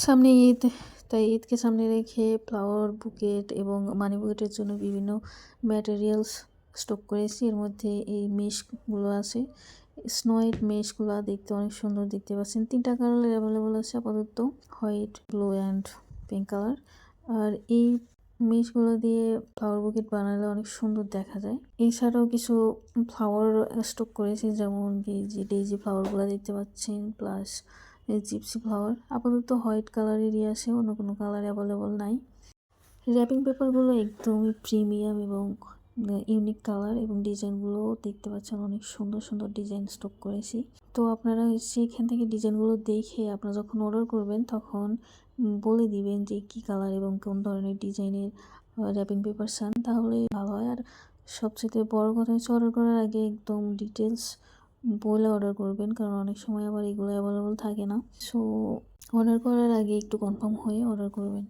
সামনে ঈদ, তাই ঈদকে সামনে রেখে ফ্লাওয়ার বুকেট এবং মানি বুকেটের জন্য বিভিন্ন ম্যাটেরিয়ালস স্টক করেছি। এর মধ্যে এই মেশগুলো আছে, স্নো হোয়াইট মেশগুলো দেখতে অনেক সুন্দর দেখতে পাচ্ছেন। 3টা কালার অ্যাভেলেবল আছে আপাতত, white, blue and pink colour. আর এই মেশগুলো দিয়ে ফ্লাওয়ার বুকেট বানালে অনেক সুন্দর দেখা যায়। এছাড়াও কিছু ফ্লাওয়ার স্টক করেছি, যেমন এই যে ডেইজি ফ্লাওয়ারগুলো দেখতে পাচ্ছেন, প্লাস জিপসি ফ্লাওয়ার। আপাতত হোয়াইট কালারেরই আছে, অন্য কোনো কালার অ্যাভেলেবল নাই। র্যাপিং পেপারগুলো একদমই প্রিমিয়াম এবং ইউনিক কালার, এবং ডিজাইনগুলো দেখতে পাচ্ছেন অনেক সুন্দর সুন্দর ডিজাইন স্টক করেছি। তো আপনারা হচ্ছে এখান থেকে ডিজাইনগুলো দেখে আপনারা যখন অর্ডার করবেন তখন বলে দিবেন যে কী কালার এবং কোন ধরনের ডিজাইনের র্যাপিং পেপার চান, তাহলে ভালো হয়। আর সবচেয়ে বড় কথা হচ্ছে অর্ডার করার আগে একদম ডিটেলস বলে অর্ডার করবেন, কারণ অনেক সময় আবার এগুলো অ্যাভেলেবল থাকে না। সো অর্ডার করার আগে একটু কনফার্ম হয়ে অর্ডার করবেন।